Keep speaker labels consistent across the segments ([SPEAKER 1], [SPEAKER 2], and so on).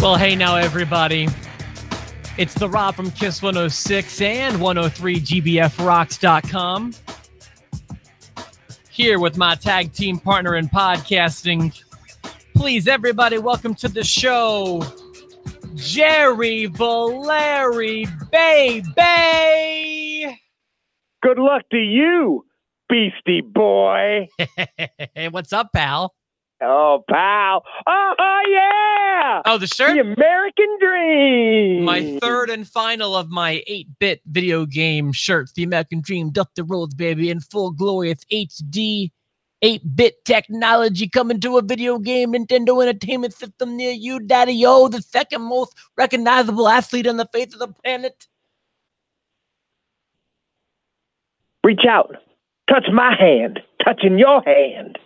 [SPEAKER 1] Well, hey now, everybody. It's the Rob from Kiss 106 and 103gbfrocks.com. Here with my tag team partner in podcasting. Please, everybody, welcome to the show, Jerry Valeri, baby.
[SPEAKER 2] Good luck to you, beastie boy.
[SPEAKER 1] Hey, what's up, pal?
[SPEAKER 2] Oh, pal. Oh, yeah.
[SPEAKER 1] Oh, the shirt?
[SPEAKER 2] The American Dream.
[SPEAKER 1] My third and final of my 8-bit video game shirts. The American Dream, Duck the Roads, baby, in full glorious HD 8-bit technology coming to a video game Nintendo Entertainment System near you, daddy-o, the second most recognizable athlete on the face of the planet.
[SPEAKER 2] Reach out. Touch my hand. Touching your hand.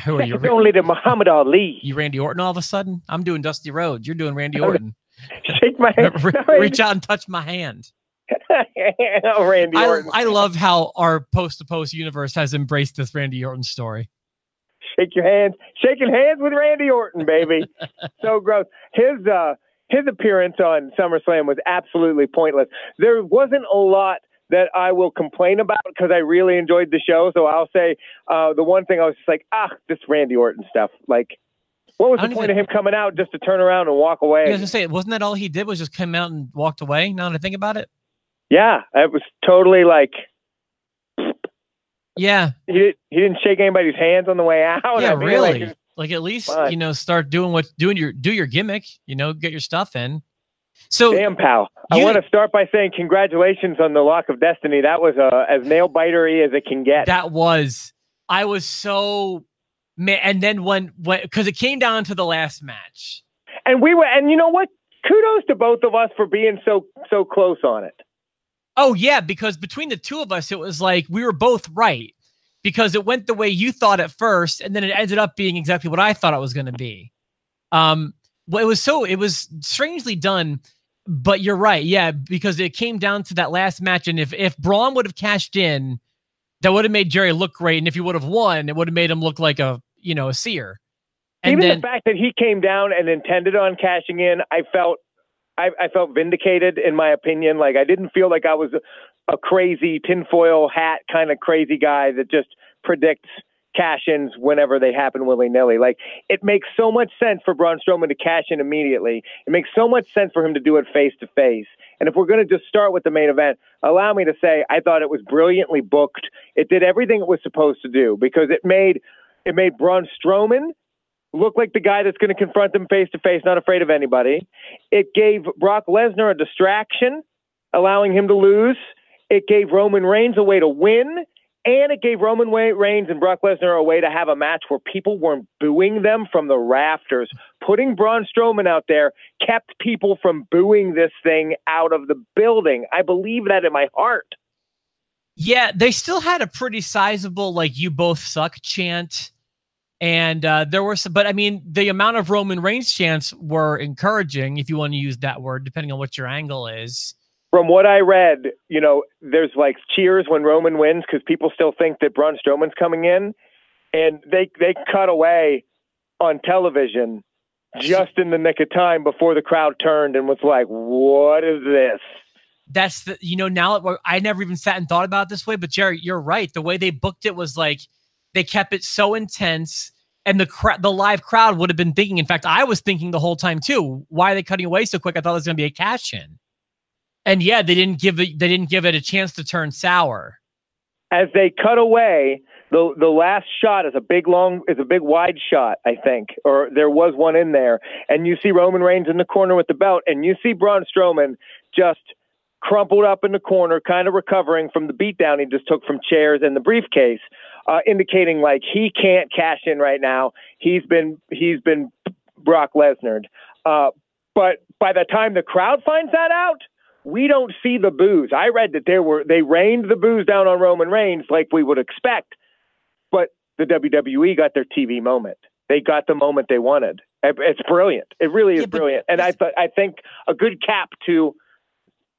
[SPEAKER 1] You're
[SPEAKER 2] only to Muhammad Ali.
[SPEAKER 1] You Randy Orton all of a sudden? I'm doing Dusty Rhodes. You're doing Randy Orton.
[SPEAKER 2] Shake my hand.
[SPEAKER 1] Reach out and touch my hand.
[SPEAKER 2] Oh, Randy Orton.
[SPEAKER 1] I love how our post-to-post universe has embraced this Randy Orton story.
[SPEAKER 2] Shake your hands. Shaking hands with Randy Orton, baby. So gross. His appearance on SummerSlam was absolutely pointless. There wasn't a lot that I will complain about because I really enjoyed the show. So I'll say the one thing I was just like, this Randy Orton stuff. Like, what was the point of him coming out just to turn around and walk away?
[SPEAKER 1] I was going to say, wasn't that all he did was just come out and walked away? Now that I think about it.
[SPEAKER 2] Yeah, it was totally like,
[SPEAKER 1] yeah.
[SPEAKER 2] He didn't shake anybody's hands on the way out.
[SPEAKER 1] Yeah, really. Like at least, start do your gimmick, get your stuff in. So,
[SPEAKER 2] damn, pal. I want to start by saying congratulations on the Lock of Destiny. That was as nail-bitery as it can get.
[SPEAKER 1] I was so man. And then when because it came down to the last match.
[SPEAKER 2] And you know what? Kudos to both of us for being so close on it.
[SPEAKER 1] Oh, yeah, because between the two of us, it was like we were both right because it went the way you thought at first, and then it ended up being exactly what I thought it was going to be. Well, it was strangely done, but you're right. Yeah, because it came down to that last match. And if Braun would have cashed in, that would have made Jerry look great. And if he would have won, it would have made him look like a seer. And
[SPEAKER 2] even the fact that he came down and intended on cashing in, I felt vindicated in my opinion. Like I didn't feel like I was a crazy tinfoil hat kind of crazy guy that just predicts cash-ins whenever they happen willy-nilly. Like it makes so much sense for Braun Strowman to cash in immediately. It makes so much sense for him to do it face-to-face. And if we're going to just start with the main event, allow me to say I thought it was brilliantly booked. It did everything it was supposed to do because it made Braun Strowman look like the guy that's going to confront them face-to-face, not afraid of anybody. It gave Brock Lesnar a distraction, allowing him to lose. It gave Roman Reigns a way to win. And it gave Roman Reigns and Brock Lesnar a way to have a match where people weren't booing them from the rafters. Putting Braun Strowman out there kept people from booing this thing out of the building. I believe that in my heart.
[SPEAKER 1] Yeah, they still had a pretty sizable, like, you both suck chant. And there were some, but I mean, the amount of Roman Reigns chants were encouraging, if you want to use that word, depending on what your angle is.
[SPEAKER 2] From what I read, there's like cheers when Roman wins because people still think that Braun Strowman's coming in, and they cut away on television just in the nick of time before the crowd turned and was like, "What is this?"
[SPEAKER 1] That's the now I never even sat and thought about it this way, but Jerry, you're right. The way they booked it was like they kept it so intense, and the live crowd would have been thinking. In fact, I was thinking the whole time too. Why are they cutting away so quick? I thought it was going to be a cash in. And yeah, they didn't give it a chance to turn sour.
[SPEAKER 2] As they cut away, the last shot is a big wide shot, I think, or there was one in there. And you see Roman Reigns in the corner with the belt, and you see Braun Strowman just crumpled up in the corner, kind of recovering from the beatdown he just took from chairs and the briefcase, indicating like he can't cash in right now. He's been Brock Lesnar. But by the time the crowd finds that out, we don't see the boos. I read that they rained the boos down on Roman Reigns like we would expect, but the WWE got their TV moment. They got the moment they wanted. It's brilliant. It really is brilliant. And I think a good cap to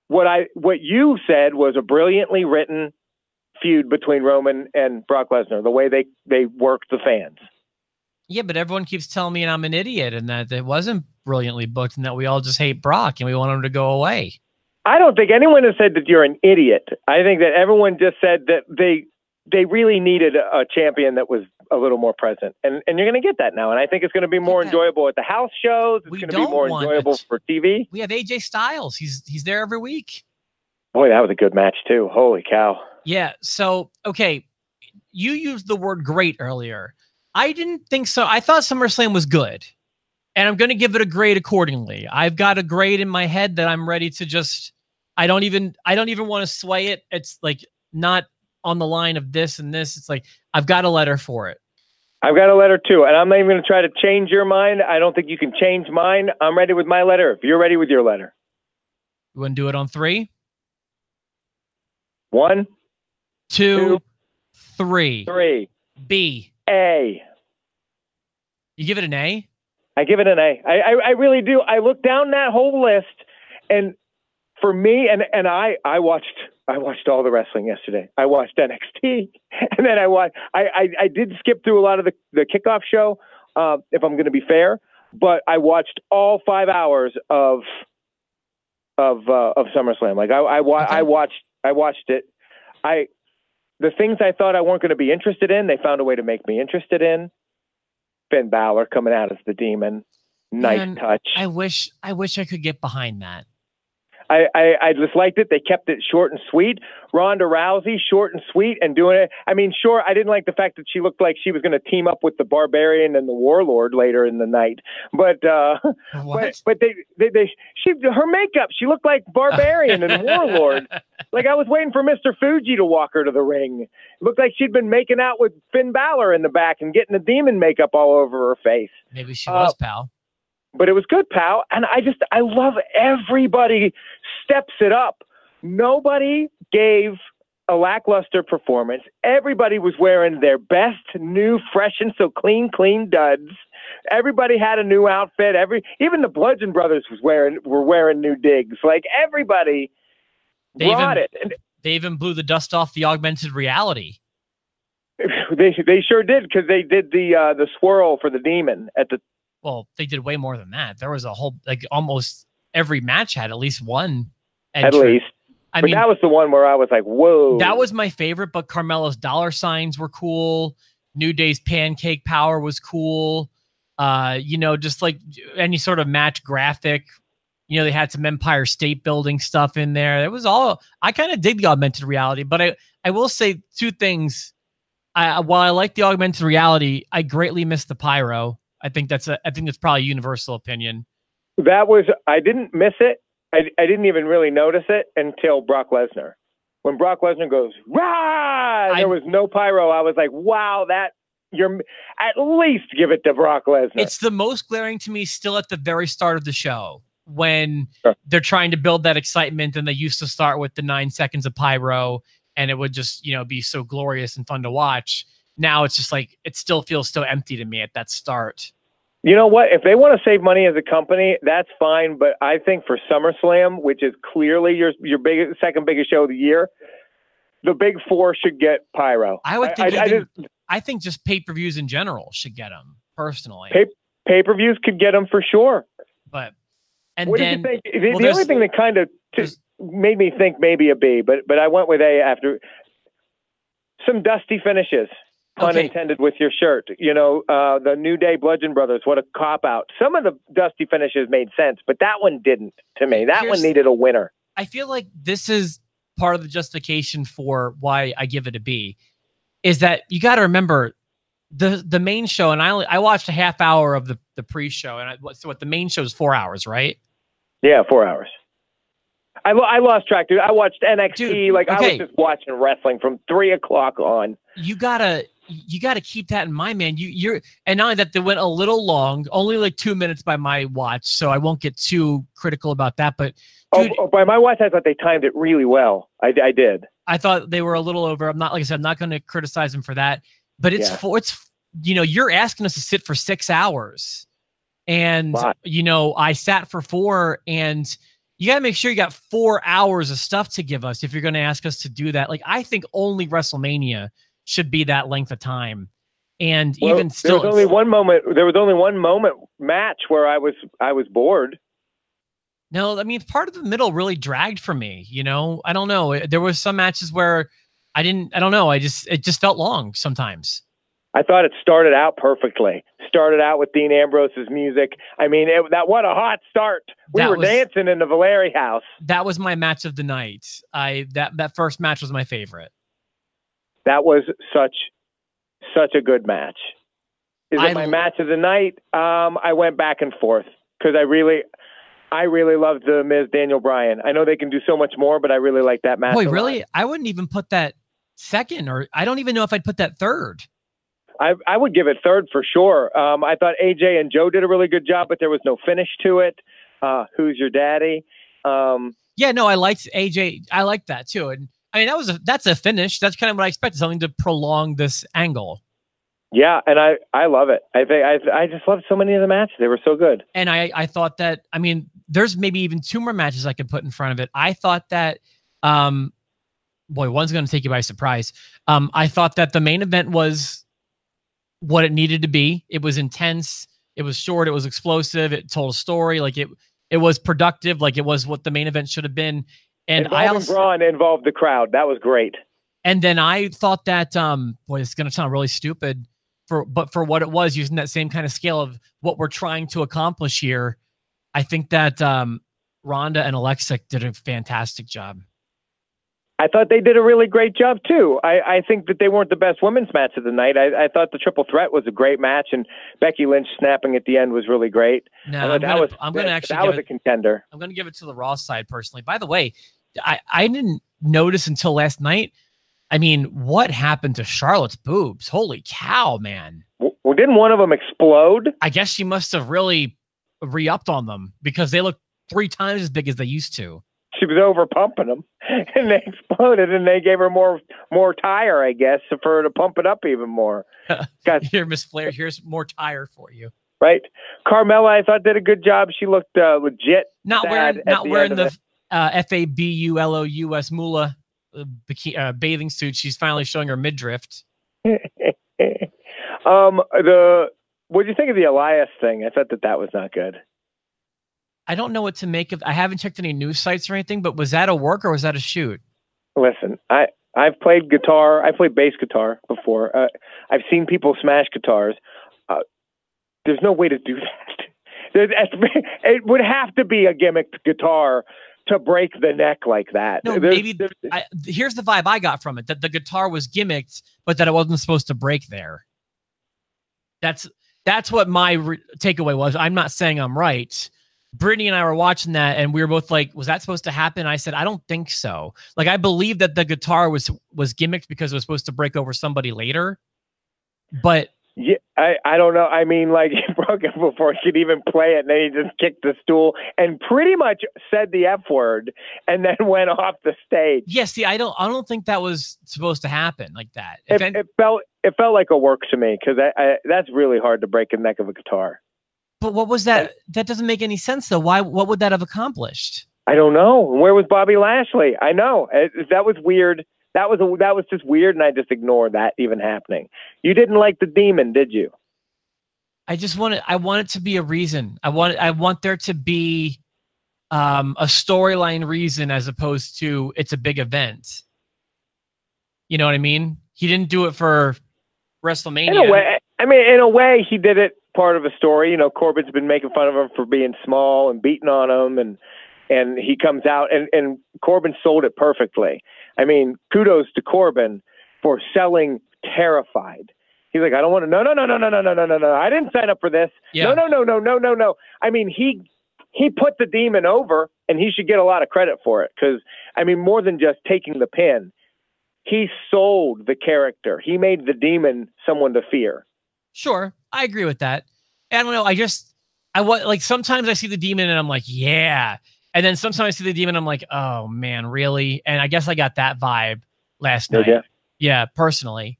[SPEAKER 2] what you said was a brilliantly written feud between Roman and Brock Lesnar, the way they worked the fans.
[SPEAKER 1] Yeah, but everyone keeps telling me I'm an idiot and that it wasn't brilliantly booked and that we all just hate Brock and we want him to go away.
[SPEAKER 2] I don't think anyone has said that you're an idiot. I think that everyone just said that they really needed a champion that was a little more present. And you're going to get that now. And I think it's going to be more enjoyable at the house shows. It's going to be more enjoyable for TV.
[SPEAKER 1] We have AJ Styles. He's there every week.
[SPEAKER 2] Boy, that was a good match too. Holy cow.
[SPEAKER 1] Yeah. So, okay. You used the word great earlier. I didn't think so. I thought SummerSlam was good. And I'm going to give it a grade accordingly. I've got a grade in my head that I'm ready to just, I don't even want to sway it. It's like not on the line of this and this. It's like, I've got a letter for it.
[SPEAKER 2] I've got a letter too. And I'm not even going to try to change your mind. I don't think you can change mine. I'm ready with my letter. If you're ready with your letter.
[SPEAKER 1] You want to do it on 3?
[SPEAKER 2] 1,
[SPEAKER 1] 2, 3.
[SPEAKER 2] 3.
[SPEAKER 1] B.
[SPEAKER 2] A.
[SPEAKER 1] You give it an A?
[SPEAKER 2] I give it an A. I really do. I looked down that whole list, and for me, and I watched all the wrestling yesterday. I watched NXT, and then I did skip through a lot of the kickoff show, if I'm going to be fair, but I watched all 5 hours of SummerSlam. Like I watched it. The things I thought I weren't going to be interested in, they found a way to make me interested in. Finn Balor coming out as the Demon. Nice touch.
[SPEAKER 1] I wish I could get behind that.
[SPEAKER 2] I just liked it. They kept it short and sweet. Ronda Rousey, short and sweet, and doing it. I mean, sure, I didn't like the fact that she looked like she was going to team up with the Barbarian and the Warlord later in the night. But her makeup, she looked like Barbarian and Warlord. Like I was waiting for Mr. Fuji to walk her to the ring. It looked like she'd been making out with Finn Balor in the back and getting the demon makeup all over her face.
[SPEAKER 1] Maybe she was, pal.
[SPEAKER 2] But it was good, pal. And I love everybody steps it up. Nobody gave a lackluster performance. Everybody was wearing their best, new, fresh, and so clean duds. Everybody had a new outfit. Even the Bludgeon Brothers were wearing new digs. Like everybody brought it.
[SPEAKER 1] They even blew the dust off the augmented reality.
[SPEAKER 2] They sure did, because they did the swirl for the demon at the.
[SPEAKER 1] Well, they did way more than that. There was a whole, like almost every match had at least one entry.
[SPEAKER 2] At least. I mean, that was the one where I was like, whoa.
[SPEAKER 1] That was my favorite, but Carmella's dollar signs were cool. New Day's pancake power was cool. Just like any sort of match graphic. They had some Empire State Building stuff in there. It was all, I kind of dig the augmented reality, but I will say 2 things. While I like the augmented reality, I greatly miss the pyro. I think that's probably a universal opinion. I didn't miss it. I didn't even really notice it until Brock Lesnar. When Brock Lesnar goes, rah! There was no pyro. I was like, wow, you're at least give it to Brock Lesnar. It's the most glaring to me still at the very start of the show when they're trying to build that excitement, and they used to start with the 9 seconds of pyro, and it would just, be so glorious and fun to watch. Now it's just like, it still feels so empty to me at that start.
[SPEAKER 2] You know what? If they want to save money as a company, that's fine. But I think for SummerSlam, which is clearly your second biggest show of the year, the big 4 should get pyro.
[SPEAKER 1] I think just pay-per-views in general should get them, personally.
[SPEAKER 2] Pay-per-views could get them for sure.
[SPEAKER 1] What
[SPEAKER 2] did you think? The only thing that kind of made me think maybe a B, but I went with A after some dusty finishes. Pun intended with your shirt. The New Day Bludgeon Brothers, what a cop-out. Some of the dusty finishes made sense, but that one didn't to me. That one needed a winner.
[SPEAKER 1] I feel like this is part of the justification for why I give it a B, is that you got to remember the main show, and I watched a half hour of the pre-show, and the main show is 4 hours, right?
[SPEAKER 2] Yeah, 4 hours. I lost track, dude. I watched NXT. Dude, I was just watching wrestling from 3 o'clock on. You gotta
[SPEAKER 1] keep that in mind, man. And not only that, they went a little long, only like 2 minutes by my watch, so I won't get too critical about that. But dude,
[SPEAKER 2] by my watch, I thought they timed it really well. I did.
[SPEAKER 1] I thought they were a little over. I'm not going to criticize them for that. But you're asking us to sit for 6 hours, and I sat for 4, and you got to make sure you got 4 hours of stuff to give us if you're going to ask us to do that. Like, I think only WrestleMania should be that length of time. And even still,
[SPEAKER 2] there was only one moment match where I was bored.
[SPEAKER 1] No, I mean, part of the middle really dragged for me. You know, I don't know. There was some matches where I don't know. It just felt long sometimes.
[SPEAKER 2] I thought it started out perfectly. Started out with Dean Ambrose's music. I mean, what a hot start. We were dancing in the Valeri house.
[SPEAKER 1] That was my match of the night. That first match was my favorite.
[SPEAKER 2] That was such a good match. Is it my match of the night? I went back and forth because I really loved the Miz Daniel Bryan. I know they can do so much more, but I really like that match.
[SPEAKER 1] Boy, really? I wouldn't even put that second, or I don't even know if I'd put that third.
[SPEAKER 2] I would give it third for sure. I thought AJ and Joe did a really good job, but there was no finish to it. Who's your daddy?
[SPEAKER 1] Yeah, no, I liked AJ. I liked that too. And I mean, that's a finish. That's kind of what I expected, something to prolong this angle.
[SPEAKER 2] Yeah, and I love it. I just loved so many of the matches. They were so good.
[SPEAKER 1] And I thought that, I mean, there's maybe even two more matches I could put in front of it. I thought that, boy, one's going to take you by surprise. I thought that the main event was what it needed to be. It was intense. It was short. It was explosive. It told a story. Like it was productive. Like it was what the main event should have been. And
[SPEAKER 2] Braun involved the crowd. That was great.
[SPEAKER 1] And then I thought that, boy, it's going to sound really stupid, but for what it was, using that same kind of scale of what we're trying to accomplish here, I think that Ronda and Alexa did a fantastic job.
[SPEAKER 2] I thought they did a really great job too. I think that they weren't the best women's match of the night. I thought the triple threat was a great match, and Becky Lynch snapping at the end was really great.
[SPEAKER 1] No, that was a
[SPEAKER 2] contender.
[SPEAKER 1] I'm going to give it to the Raw side personally. By the way, I didn't notice until last night. I mean, what happened to Charlotte's boobs? Holy cow, man.
[SPEAKER 2] Well, didn't one of them explode?
[SPEAKER 1] I guess she must have really re-upped on them because they look 3 times as big as they used to.
[SPEAKER 2] She was over pumping them and they exploded, and they gave her more tire, I guess, for her to pump it up even more.
[SPEAKER 1] Here, Miss Flair, here's more tire for you.
[SPEAKER 2] Right. Carmella, I thought, did a good job. She looked legit.
[SPEAKER 1] Not wearing the FABULOUS Moolah bathing suit. She's finally showing her midriff.
[SPEAKER 2] What do you think of the Elias thing? I thought that was not good.
[SPEAKER 1] I don't know what to make of. I haven't checked any news sites or anything, but was that a work or was that a shoot?
[SPEAKER 2] Listen, I've played guitar. I played bass guitar before. I've seen people smash guitars. There's no way to do that. It would have to be a gimmicked guitar to break the neck like that.
[SPEAKER 1] No, here's the vibe I got from it: that the guitar was gimmicked, but that it wasn't supposed to break there. That's what my takeaway was. I'm not saying I'm right. Brittany and I were watching that, and we were both like, was that supposed to happen? I said, I don't think so. Like, I believe that the guitar was gimmicked because it was supposed to break over somebody later. But
[SPEAKER 2] yeah, I don't know. I mean, like, he broke it before he could even play it, and then he just kicked the stool and pretty much said the F word and then went off the stage.
[SPEAKER 1] Yeah, see, I don't think that was supposed to happen like that.
[SPEAKER 2] It felt like a work to me, because that's really hard to break the neck of a guitar.
[SPEAKER 1] But what was that? That doesn't make any sense, though. Why? What would that have accomplished?
[SPEAKER 2] I don't know. Where was Bobby Lashley? I know. That was weird. That was just weird, and I just ignored that even happening. You didn't like the demon, did you?
[SPEAKER 1] I want it to be a reason. I want there to be a storyline reason as opposed to it's a big event. You know what I mean? He didn't do it for WrestleMania.
[SPEAKER 2] In a way, he did it part of a story. You know, Corbin's been making fun of him for being small and beating on him, and he comes out and Corbin sold it perfectly. I mean, kudos to Corbin for selling terrified. He's like, I don't want to. No. I didn't sign up for this.
[SPEAKER 1] Yeah.
[SPEAKER 2] No. I mean, he put the demon over, and he should get a lot of credit for it, because, I mean, more than just taking the pin, he sold the character. He made the demon someone to fear.
[SPEAKER 1] Sure, I agree with that. I don't know. Like, sometimes I see the demon and I'm like, yeah. And then sometimes I see the demon and I'm like, oh man, really? And I guess I got that vibe last night. Yeah, personally.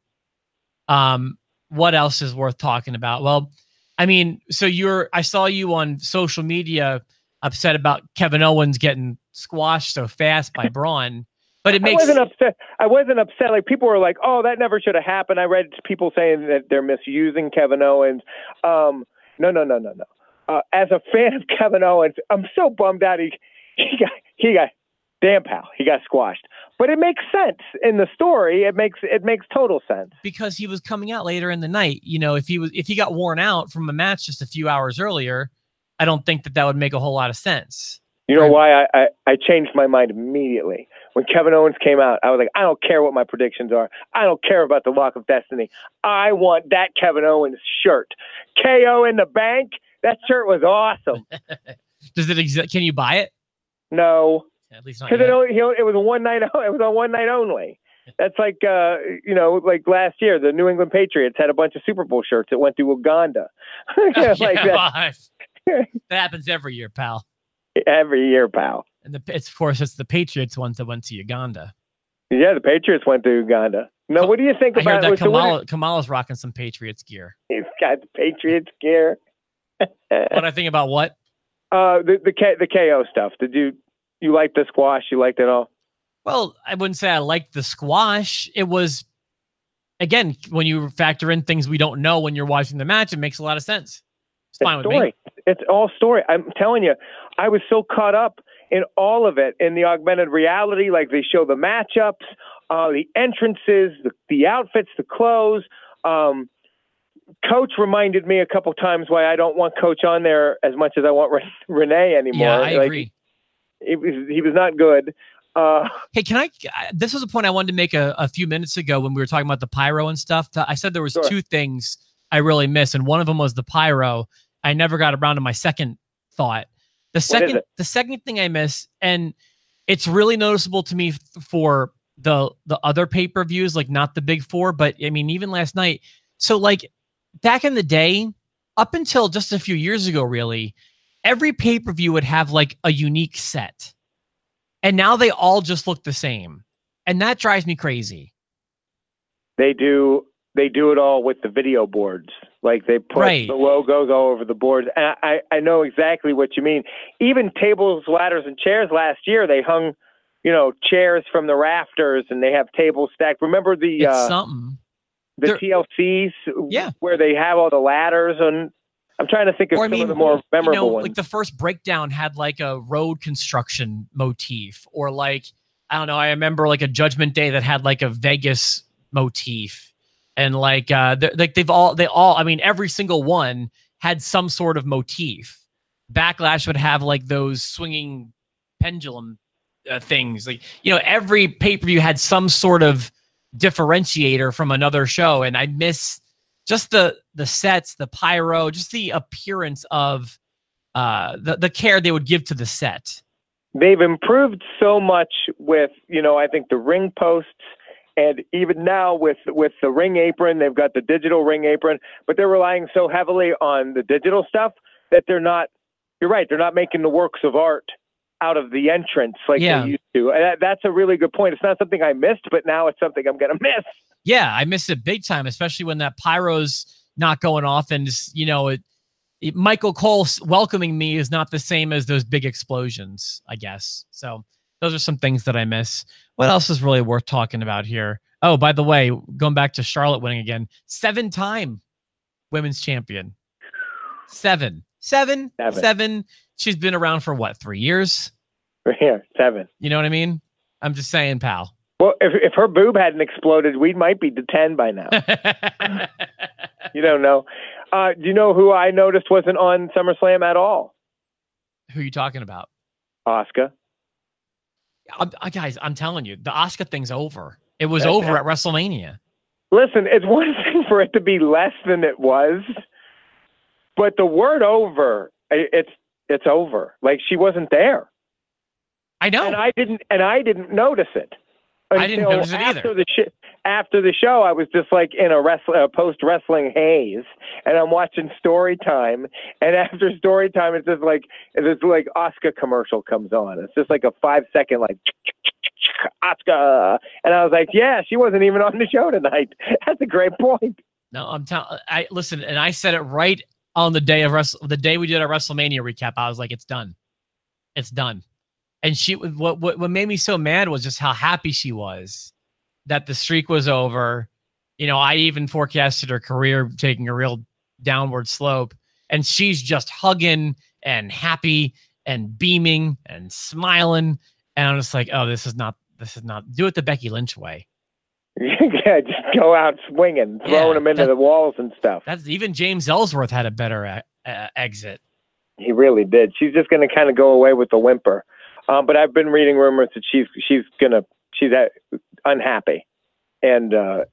[SPEAKER 1] What else is worth talking about? Well, I mean, I saw you on social media upset about Kevin Owens getting squashed so fast by Braun. But I wasn't upset.
[SPEAKER 2] I wasn't upset. Like, people were like, "Oh, that never should have happened." I read people saying that they're misusing Kevin Owens. No. As a fan of Kevin Owens, I'm so bummed out. He got damn pal. He got squashed. But it makes sense in the story. It makes total sense
[SPEAKER 1] because he was coming out later in the night. You know, if he got worn out from a match just a few hours earlier, I don't think that would make a whole lot of sense.
[SPEAKER 2] You know why I changed my mind immediately when Kevin Owens came out? I was like, I don't care what my predictions are. I don't care about the Lock of Destiny. I want that Kevin Owens shirt. KO in the bank. That shirt was awesome.
[SPEAKER 1] Does it exist? Can you buy it?
[SPEAKER 2] No.
[SPEAKER 1] At least not
[SPEAKER 2] because it was a one night. It was on one night only. That's like like last year, the New England Patriots had a bunch of Super Bowl shirts that went to Uganda.
[SPEAKER 1] That happens every year, pal.
[SPEAKER 2] Every year, pal.
[SPEAKER 1] And of course it's the Patriots ones that went to Uganda.
[SPEAKER 2] Yeah, the Patriots went to Uganda. No, what do you think about?
[SPEAKER 1] I heard that Kamala's rocking some Patriots gear.
[SPEAKER 2] He's got the Patriots gear.
[SPEAKER 1] What I think about what?
[SPEAKER 2] The KO stuff. Did you like the squash? You liked it all?
[SPEAKER 1] Well, I wouldn't say I liked the squash. It was, again, when you factor in things we don't know when you're watching the match, it makes a lot of sense. It's fine with me.
[SPEAKER 2] It's all story. I'm telling you, I was so caught up in all of it, in the augmented reality. Like, they show the matchups, the entrances, the outfits, the clothes. Coach reminded me a couple times why I don't want Coach on there as much as I want Renee anymore.
[SPEAKER 1] Yeah, I agree.
[SPEAKER 2] He was not good.
[SPEAKER 1] Hey, this was a point I wanted to make a few minutes ago when we were talking about the pyro and stuff. I said there was two things I really miss, and one of them was the pyro. I never got around to my second thought. The second thing I miss, and it's really noticeable to me for the other pay-per-views, like not the big four, but I mean, even last night. So like back in the day, up until just a few years ago, really, every pay-per-view would have like a unique set. And now they all just look the same. And that drives me crazy. They do it all with the video boards. Like, they put the logos all over the boards. And I know exactly what you mean. Even tables, ladders, and chairs last year, they hung, chairs from the rafters, and they have tables stacked. Remember the TLCs where they have all the ladders? And I'm trying to think of some of the more memorable ones. Like the first breakdown had like a road construction motif, or like, I don't know, I remember like a Judgment Day that had like a Vegas motif. And like, they all, I mean, every single one had some sort of motif. Backlash would have like those swinging pendulum things. Like, every pay-per-view had some sort of differentiator from another show. And I miss just the sets, the pyro, just the appearance of the care they would give to the set. They've improved so much with, I think the ring posts. And even now with the ring apron, they've got the digital ring apron, but they're relying so heavily on the digital stuff that they're not, you're right, they're not making the works of art out of the entrance like they used to. That's a really good point. It's not something I missed, but now it's something I'm going to miss. Yeah, I miss it big time, especially when that pyro's not going off. And, Michael Cole welcoming me is not the same as those big explosions, I guess. So those are some things that I miss. What else is really worth talking about here? Oh, by the way, going back to Charlotte winning again, 7-time women's champion. Seven. She's been around for what, 3 years? Yeah, 7. You know what I mean? I'm just saying, pal. Well, if her boob hadn't exploded, we might be to 10 by now. You don't know. Do you know who I noticed wasn't on SummerSlam at all? Who are you talking about? Asuka. Guys, I'm telling you, the Asuka thing's over. It was over at WrestleMania. Listen, it's one thing for it to be less than it was, but the word over, it's over. Like, she wasn't there. I know. And I didn't notice it. I didn't notice it either. After the show, I was just like in a post-wrestling haze, and I'm watching Storytime, and after Storytime, it's just like Asuka commercial comes on. It's just like a 5-second like Asuka, and I was like, yeah, she wasn't even on the show tonight. That's a great point. No, I listen, and I said it right on the day we did our WrestleMania recap. I was like, it's done. It's done. And what made me so mad was just how happy she was. that the streak was over. You know, I even forecasted her career taking a real downward slope, and she's just hugging and happy and beaming and smiling. And I'm just like, oh, this is not do it the Becky Lynch way.
[SPEAKER 2] Yeah, just go out swinging, throwing them into the walls and stuff.
[SPEAKER 1] That's even James Ellsworth had a better exit.
[SPEAKER 2] He really did. She's just going to kind of go away with the whimper. But I've been reading rumors that she's unhappy, and
[SPEAKER 1] you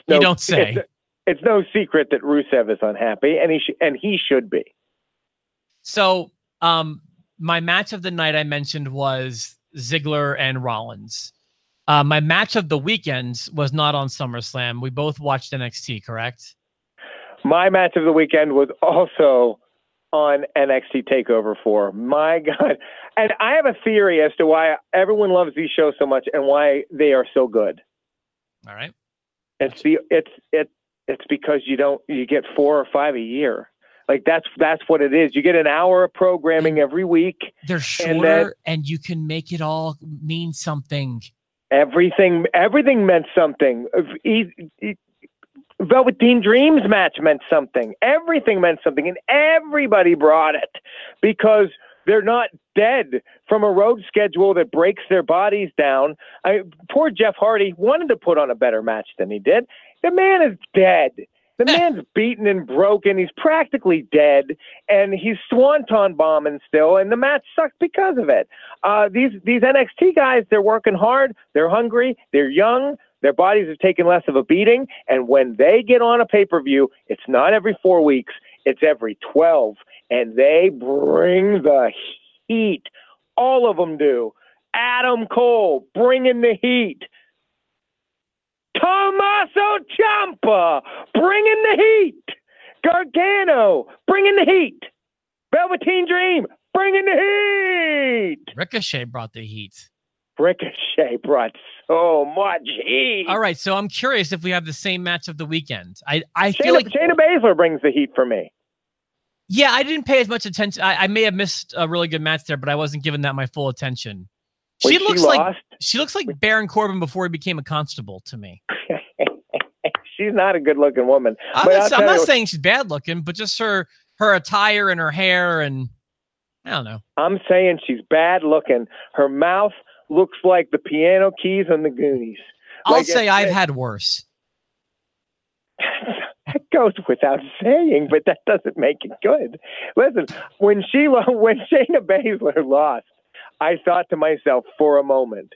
[SPEAKER 1] don't say.
[SPEAKER 2] It's no secret that Rusev is unhappy, and he should be.
[SPEAKER 1] So, my match of the night I mentioned was Ziggler and Rollins. My match of the weekend was not on SummerSlam. We both watched NXT, correct?
[SPEAKER 2] My match of the weekend was also on NXT Takeover 4. My God. And I have a theory as to why everyone loves these shows so much and why they are so good.
[SPEAKER 1] All right.
[SPEAKER 2] It's because you get 4 or 5 a year. Like that's what it is. You get an hour of programming every week.
[SPEAKER 1] They're shorter, and you can make it all mean something.
[SPEAKER 2] Everything meant something. Velveteen Dreams match meant something. Everything meant something, and everybody brought it because they're not dead from a road schedule that breaks their bodies down. Poor Jeff Hardy wanted to put on a better match than he did. The man is dead. The man's beaten and broken. He's practically dead, and he's swanton bombing still, and the match sucks because of it. These NXT guys, they're working hard. They're hungry. They're young. Their bodies have taken less of a beating, and when they get on a pay-per-view, it's not every 4 weeks. It's every 12, and they bring the heat. All of them do. Adam Cole bringing the heat. Tommaso Ciampa bringing the heat. Gargano bringing the heat. Velveteen Dream bringing the heat.
[SPEAKER 1] Ricochet brought the heat.
[SPEAKER 2] Ricochet brought so much heat.
[SPEAKER 1] All right, so I'm curious if we have the same match of the weekend. I feel like
[SPEAKER 2] Shayna Baszler brings the heat for me.
[SPEAKER 1] Yeah, I didn't pay as much attention. I may have missed a really good match there, but I wasn't giving that my full attention. She looks like Baron Corbin before he became a constable to me.
[SPEAKER 2] She's not a good-looking woman.
[SPEAKER 1] I'm not saying she's bad-looking, but just her attire and her hair, and I don't know.
[SPEAKER 2] I'm saying she's bad-looking. Her mouth looks like the piano keys on the Goonies.
[SPEAKER 1] I'll say I've had worse.
[SPEAKER 2] That goes without saying, but that doesn't make it good. Listen, when Shayna Baszler lost, I thought to myself for a moment,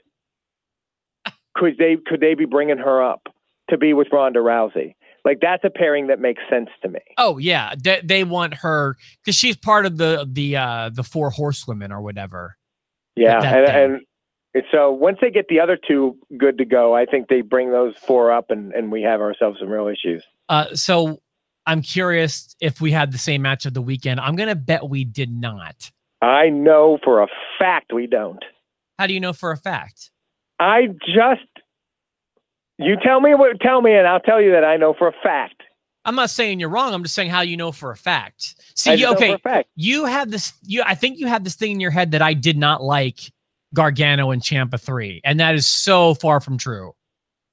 [SPEAKER 2] could they be bringing her up to be with Ronda Rousey? Like, that's a pairing that makes sense to me.
[SPEAKER 1] Oh yeah, they want her because she's part of the 4 horsewomen or whatever.
[SPEAKER 2] Yeah, and so once they get the other 2 good to go, I think they bring those 4 up, and we have ourselves some real issues.
[SPEAKER 1] So I'm curious if we had the same match of the weekend. I'm gonna bet we did not.
[SPEAKER 2] I know for a fact we don't.
[SPEAKER 1] How do you know for a fact?
[SPEAKER 2] You tell me, and I'll tell you that I know for a fact.
[SPEAKER 1] I'm not saying you're wrong. I'm just saying how you know for a fact. See, okay, you have this. I think you have this thing in your head that I did not like Gargano and Champa 3, and that is so far from true.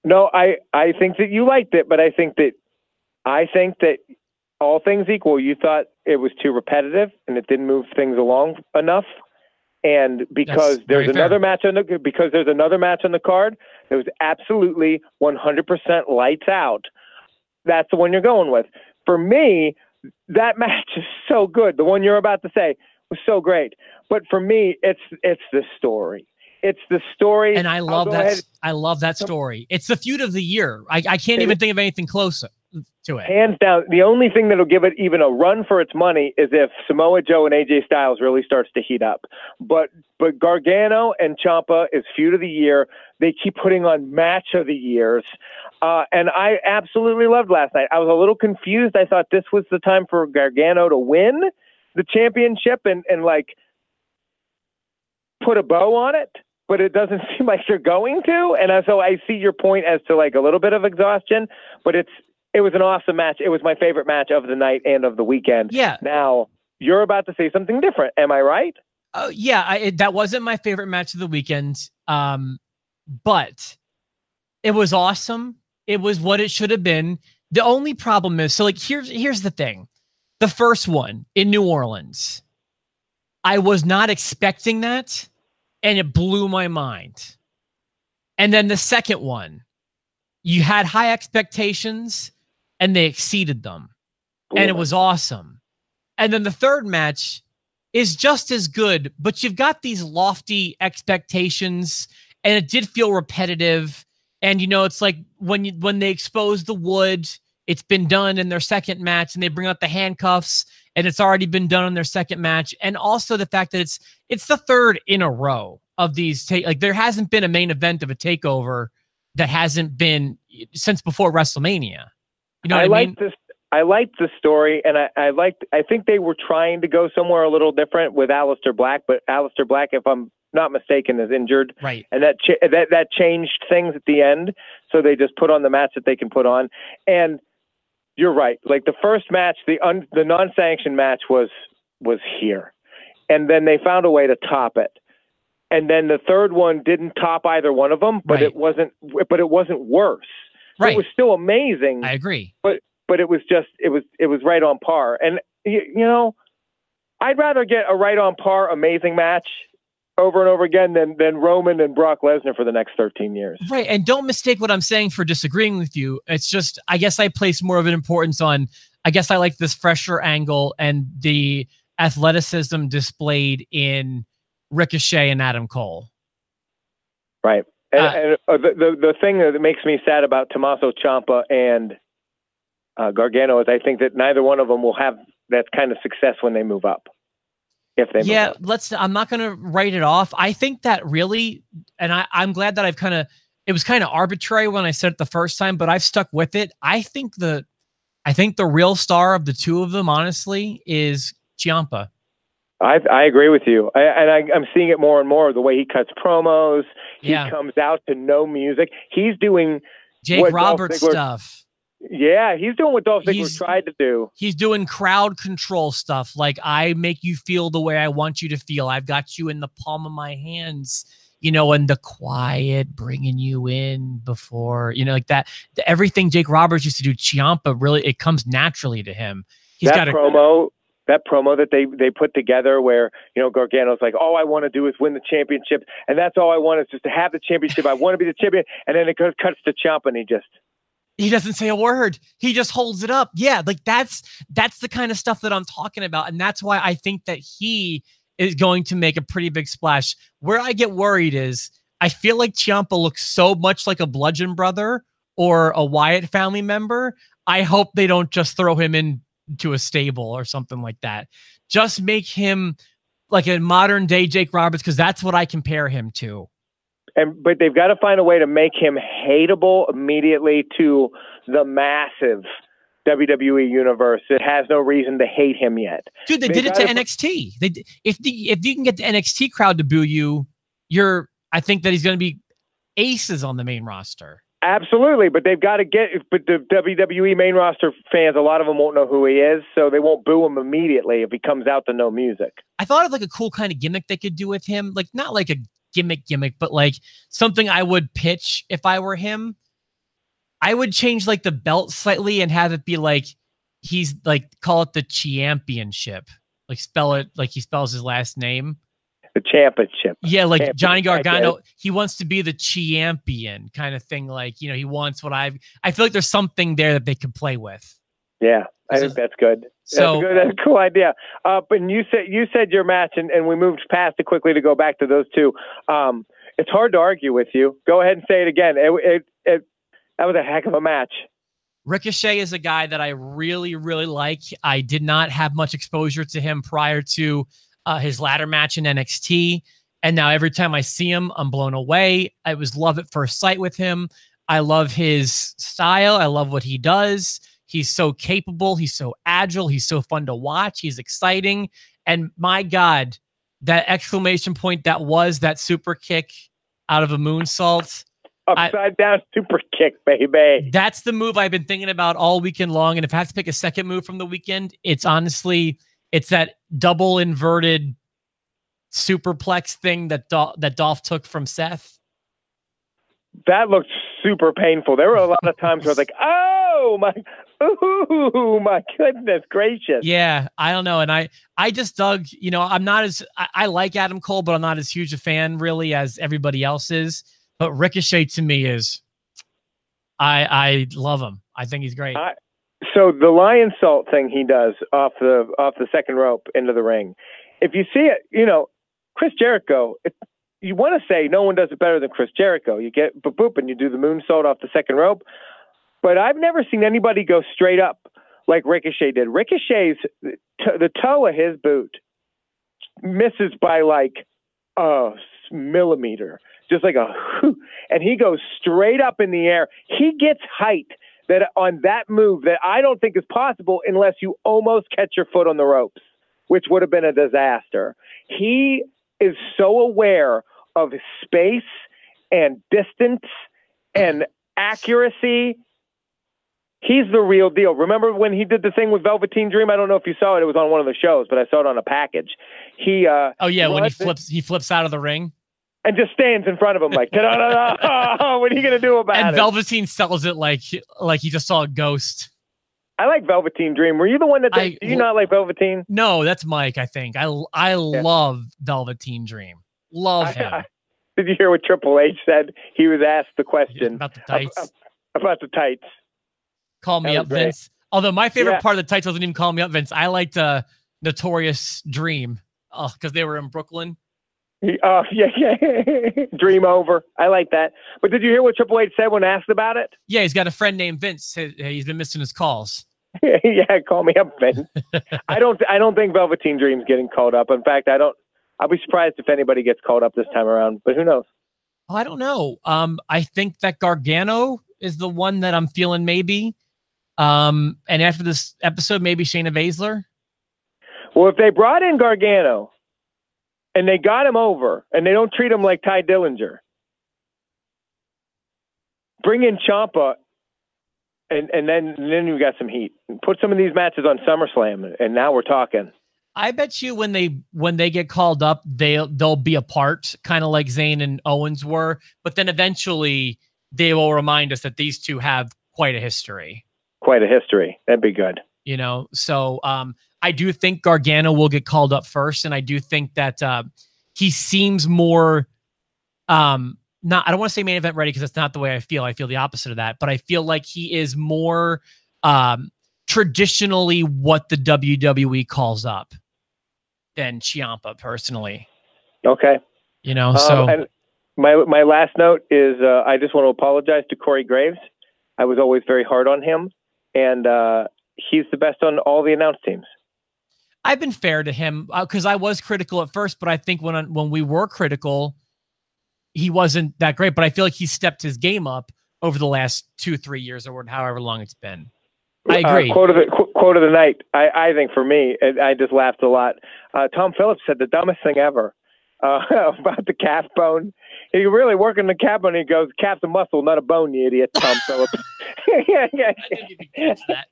[SPEAKER 2] No, I think that you liked it, but I think that all things equal, you thought it was too repetitive and it didn't move things along enough. And because there's another match on the card, it was absolutely 100% lights out. That's the one you're going with. For me, that match is so good. The one you're about to say was so great. But for me, it's the story. It's the story.
[SPEAKER 1] And I love that. I love that story. It's the feud of the year. I can't even think of anything closer to it.
[SPEAKER 2] Hands down. The only thing that'll give it even a run for its money is if Samoa Joe and AJ Styles really starts to heat up. But Gargano and Ciampa is feud of the year. They keep putting on match of the years. And I absolutely loved last night. I was a little confused. I thought this was the time for Gargano to win the championship and like put a bow on it, but it doesn't seem like they're going to. And so I see your point as to like a little bit of exhaustion, but it was an awesome match. It was my favorite match of the night and of the weekend.
[SPEAKER 1] Yeah.
[SPEAKER 2] Now you're about to say something different. Am I right?
[SPEAKER 1] Yeah. That wasn't my favorite match of the weekend. But It was awesome. It was what it should have been. The only problem is, so like, here's the thing. The first one in New Orleans, I was not expecting that, and it blew my mind. And then the second one, you had high expectations, and they exceeded them. And it was awesome. And then the third match is just as good, but you've got these lofty expectations, and it did feel repetitive. And, you know, it's like when they expose the wood, it's been done in their second match, and they bring out the handcuffs, and it's already been done in their second match. And also the fact that it's the third in a row of these. Like, there hasn't been a main event of a takeover that hasn't been since before WrestleMania. You know what I mean?
[SPEAKER 2] I liked the story, and I think they were trying to go somewhere a little different with Aleister Black, but Aleister Black, if I'm not mistaken, is injured.
[SPEAKER 1] Right.
[SPEAKER 2] And that changed things at the end. So they just put on the match that they can put on. And you're right. Like, the first match, the non-sanctioned match was here. And then they found a way to top it. And then the third one didn't top either one of them, but it wasn't worse.
[SPEAKER 1] Right.
[SPEAKER 2] It was still amazing.
[SPEAKER 1] I agree.
[SPEAKER 2] But it was right on par. And you know, I'd rather get a right on par amazing match over and over again than Roman and Brock Lesnar for the next 13 years.
[SPEAKER 1] Right. And don't mistake what I'm saying for disagreeing with you. It's just, I guess I place more of an importance on, I guess I like this fresher angle and the athleticism displayed in Ricochet and Adam Cole.
[SPEAKER 2] Right. And the thing that makes me sad about Tommaso Ciampa and Gargano is I think that neither one of them will have that kind of success when they move up. If they move up.
[SPEAKER 1] I'm not going to write it off. I think that really, and I'm glad that it was kind of arbitrary when I said it the first time, but I've stuck with it. I think the real star of the two of them, honestly, is Ciampa.
[SPEAKER 2] I agree with you. I'm seeing it more and more, the way he cuts promos. He comes out to no music. He's doing
[SPEAKER 1] Jake Roberts stuff.
[SPEAKER 2] Yeah, he's doing what Dolph Ziggler tried to do.
[SPEAKER 1] He's doing crowd control stuff. Like, I make you feel the way I want you to feel. I've got you in the palm of my hands, you know, and the quiet bringing you in before, you know, like that. Everything Jake Roberts used to do, Ciampa, really, it comes naturally to him. He's got
[SPEAKER 2] that promo that they put together where, you know, Gargano's like, all I want to do is win the championship, and that's all I want is just to have the championship. I want to be the champion. And then it cuts to Ciampa, and he doesn't
[SPEAKER 1] say a word. He just holds it up. Yeah, like that's the kind of stuff that I'm talking about. And that's why I think that he is going to make a pretty big splash. Where I get worried is I feel like Ciampa looks so much like a Bludgeon brother or a Wyatt family member. I hope they don't just throw him into a stable or something like that. Just make him like a modern day Jake Roberts, because that's what I compare him to.
[SPEAKER 2] But they've got to find a way to make him hateable immediately to the massive WWE universe. It has no reason to hate him yet.
[SPEAKER 1] Dude, they did it to NXT. If you can get the NXT crowd to boo you, I think that he's going to be aces on the main roster.
[SPEAKER 2] Absolutely, but they've got to but the WWE main roster fans, a lot of them won't know who he is, so they won't boo him immediately if he comes out to no music.
[SPEAKER 1] I thought of like a cool kind of gimmick they could do with him, like not like a gimmick, but like something I would pitch if I were him. I would change like the belt slightly and have it be like he's like, call it the championship, like spell it like he spells his last name.
[SPEAKER 2] The championship.
[SPEAKER 1] Yeah, like Johnny Gargano, he wants to be the champion kind of thing. Like, you know, he wants what I feel like there's something there that they could play with.
[SPEAKER 2] Yeah, I think that's good.
[SPEAKER 1] So
[SPEAKER 2] that's a cool idea. But you said your match, and we moved past it quickly to go back to those two. It's hard to argue with you. Go ahead and say it again. That was a heck of a match.
[SPEAKER 1] Ricochet is a guy that I really, really like. I did not have much exposure to him prior to his ladder match in NXT. And now every time I see him, I'm blown away. I was love at first sight with him. I love his style. I love what he does. He's so capable. He's so agile. He's so fun to watch. He's exciting. And my God, that exclamation point that was that super kick out of a moonsault.
[SPEAKER 2] Upside down super kick, baby.
[SPEAKER 1] That's the move I've been thinking about all weekend long. And if I have to pick a second move from the weekend, it's that double inverted superplex thing that Dolph took from Seth.
[SPEAKER 2] That looked super painful. There were a lot of times where I was like, oh my goodness gracious.
[SPEAKER 1] Yeah, I don't know. And I just dug, I'm not as, I like Adam Cole, but I'm not as huge a fan really as everybody else is. But Ricochet to me is, I love him. I think he's great.
[SPEAKER 2] So the lion salt thing he does off the second rope into the ring, if you see it, Chris Jericho, you want to say no one does it better than Chris Jericho. You get boop and you do the moonsault off the second rope. But I've never seen anybody go straight up like Ricochet did. Ricochet's the toe of his boot misses by like a millimeter, just like and he goes straight up in the air. He gets height that on that move that I don't think is possible unless you almost catch your foot on the ropes, which would have been a disaster. He is so aware of space and distance and accuracy. He's the real deal. Remember when he did the thing with Velveteen Dream? I don't know if you saw it. It was on one of the shows, but I saw it on a package.
[SPEAKER 1] When he flips out of the ring
[SPEAKER 2] and just stands in front of him like, ta-da-da-da. What are you gonna do about it?
[SPEAKER 1] And Velveteen sells it like he just saw a ghost.
[SPEAKER 2] I like Velveteen Dream. Were you the one that do you not like Velveteen?
[SPEAKER 1] No, that's Mike, I think. I love Velveteen Dream. Love him.
[SPEAKER 2] Did you hear what Triple H said? He was asked the question
[SPEAKER 1] about the tights.
[SPEAKER 2] About the tights.
[SPEAKER 1] Call me up, great. Vince. Although my favorite part of the tights wasn't even Call Me Up, Vince. I liked Notorious Dream because they were in Brooklyn.
[SPEAKER 2] Yeah. Dream over. I like that. But did you hear what Triple H said when asked about it?
[SPEAKER 1] Yeah, he's got a friend named Vince. He's been missing his calls.
[SPEAKER 2] Yeah, call me up, Vince. I don't think Velveteen Dream's getting called up. In fact, I'll be surprised if anybody gets called up this time around, but who knows?
[SPEAKER 1] Oh, I don't know. I think that Gargano is the one that I'm feeling maybe. And after this episode, maybe Shayna Baszler.
[SPEAKER 2] Well, if they brought in Gargano and they got him over and they don't treat him like Ty Dillinger, bring in Champa and then you got some heat. Put some of these matches on SummerSlam, and now we're talking.
[SPEAKER 1] I bet you when they get called up, they'll be apart, kind of like Zayn and Owens were. But then eventually they will remind us that these two have quite a history.
[SPEAKER 2] Quite a history. That'd be good.
[SPEAKER 1] So I do think Gargano will get called up first, and I do think that he seems more I don't want to say main event ready because that's not the way I feel. I feel the opposite of that, but I feel like he is more traditionally what the WWE calls up than Ciampa personally.
[SPEAKER 2] Okay.
[SPEAKER 1] So
[SPEAKER 2] and my last note is I just want to apologize to Corey Graves. I was always very hard on him, and he's the best on all the announced teams.
[SPEAKER 1] I've been fair to him because I was critical at first, but I think when we were critical, he wasn't that great. But I feel like he stepped his game up over the last 2-3 years or however long it's been. I agree.
[SPEAKER 2] Quote of the night. I think for me, I just laughed a lot. Tom Phillips said the dumbest thing ever about the calf bone. He really working the calf bone. He goes, "Calf's a muscle, not a bone, you idiot." Tom Phillips.
[SPEAKER 1] I didn't even catch that.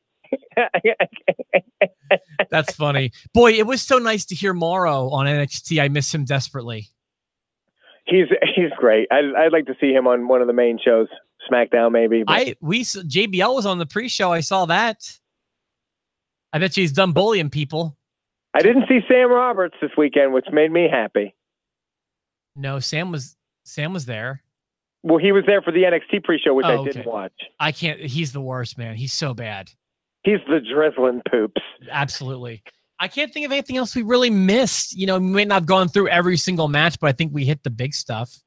[SPEAKER 1] That's funny. Boy, it was so nice to hear Morrow on NXT. I miss him desperately.
[SPEAKER 2] He's great. I'd like to see him on one of the main shows, SmackDown maybe.
[SPEAKER 1] JBL was on the pre-show. I saw that. I bet you he's done bullying people.
[SPEAKER 2] I didn't see Sam Roberts this weekend, which made me happy.
[SPEAKER 1] No, Sam was there.
[SPEAKER 2] Well, he was there for the NXT pre-show, which I didn't watch.
[SPEAKER 1] I can't. He's the worst, man. He's so bad.
[SPEAKER 2] He's the drizzling poops.
[SPEAKER 1] Absolutely. I can't think of anything else we really missed. We may not have gone through every single match, but I think we hit the big stuff.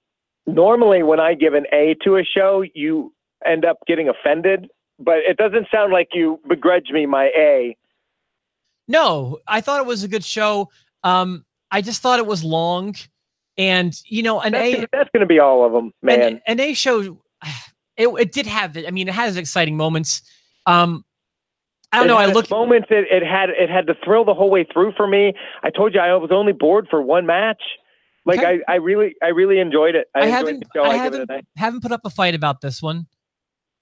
[SPEAKER 1] Normally, when I give an A to a show, you end up getting offended, but it doesn't sound like you begrudge me my A. No, I thought it was a good show. I just thought it was long, and that's going to be all of them, man. An A show, it did have it. I mean, it has exciting moments. I don't know. I looked moments. It had the thrill the whole way through for me. I told you I was only bored for one match. Like I really enjoyed it. I haven't put up a fight about this one.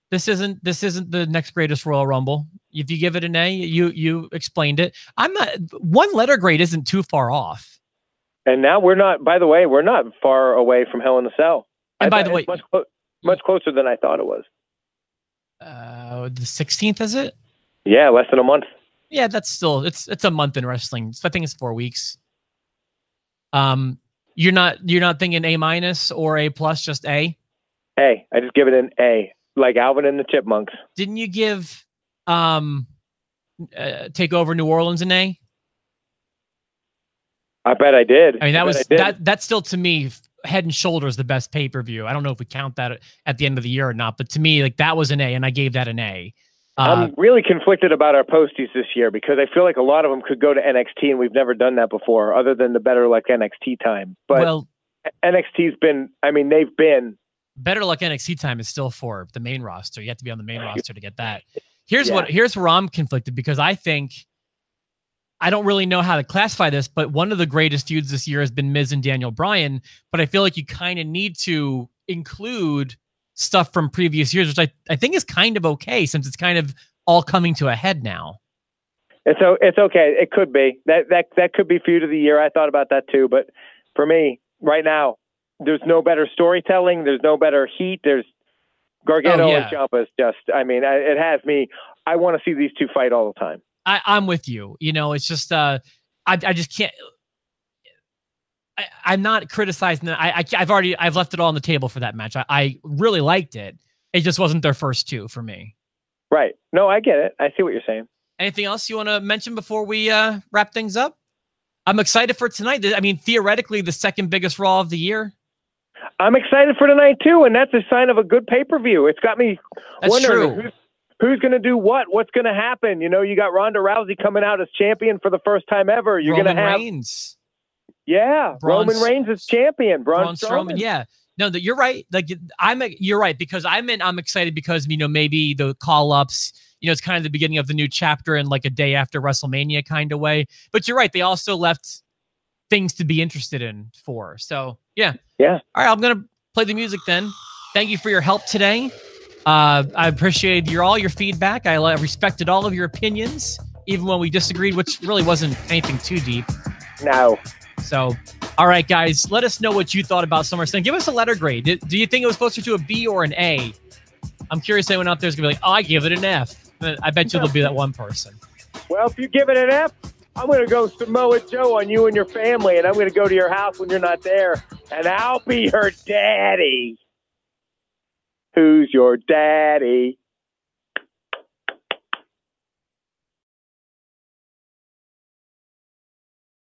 [SPEAKER 1] This isn't the next greatest Royal Rumble. If you give it an A, you explained it. I'm not. One letter grade isn't too far off. And now we're not. By the way, we're not far away from Hell in a Cell. And by the way,
[SPEAKER 2] Much closer than I thought it was.
[SPEAKER 1] The 16th, is it?
[SPEAKER 2] Yeah, less than a month.
[SPEAKER 1] Yeah, that's still it's a month in wrestling. I think it's 4 weeks. You're not thinking A- or A+, just A?
[SPEAKER 2] A. I just give it an A, like Alvin and the Chipmunks.
[SPEAKER 1] Didn't you give Takeover New Orleans an A?
[SPEAKER 2] I bet I did.
[SPEAKER 1] I mean, that's still, to me, head and shoulders the best pay-per-view. I don't know if we count that at the end of the year or not, but to me, like, that was an A, and I gave that an A.
[SPEAKER 2] I'm really conflicted about our posties this year because I feel like a lot of them could go to NXT, and we've never done that before, other than the Better Luck NXT time. But NXT's been, I mean, they've been.
[SPEAKER 1] Better Luck NXT time is still for the main roster. You have to be on the main roster to get that. Here's where I'm conflicted, because I think, I don't really know how to classify this, but one of the greatest feuds this year has been Miz and Daniel Bryan. But I feel like you kind of need to include stuff from previous years, which I think is kind of okay, since it's kind of all coming to a head now.
[SPEAKER 2] It's okay. It could be that could be feud of the year. I thought about that too, but for me right now, there's no better storytelling. There's no better heat. There's Gargano and Champa is just, I mean, it has me. I want to see these two fight all the time.
[SPEAKER 1] I'm with you. You know, it's just, I just can't, I'm not criticizing that. I've left it all on the table for that match. I really liked it. It just wasn't their first two for me.
[SPEAKER 2] Right. No, I get it. I see what you're saying.
[SPEAKER 1] Anything else you want to mention before we wrap things up? I'm excited for tonight. I mean, theoretically, the second biggest Raw of the year.
[SPEAKER 2] I'm excited for tonight too, and that's a sign of a good pay-per-view. It's got me wondering who's going to do what's going to happen. You know, you got Ronda Rousey coming out as champion for the first time ever. You're going to have
[SPEAKER 1] Reigns.
[SPEAKER 2] Yeah, Roman Reigns is champion. Braun Strowman.
[SPEAKER 1] Yeah. No, you're right. Like you're right, because I'm excited because, you know, maybe the call-ups, you know, it's kind of the beginning of the new chapter in like a day after WrestleMania kind of way. But you're right. They also left things to be interested in for. So yeah.
[SPEAKER 2] Yeah.
[SPEAKER 1] All right. I'm going to play the music then. Thank you for your help today. I appreciated all your feedback. I respected all of your opinions, even when we disagreed, which really wasn't anything too deep.
[SPEAKER 2] No.
[SPEAKER 1] So, all right, guys, let us know what you thought about SummerSlam. Give us a letter grade. Do you think it was closer to a B or an A? I'm curious, anyone out there is going to be like, oh, I give it an F. I bet you there'll be that one person.
[SPEAKER 2] Well, if you give it an F, I'm going to go Samoa Joe on you and your family, and I'm going to go to your house when you're not there, and I'll be your daddy. Who's your daddy?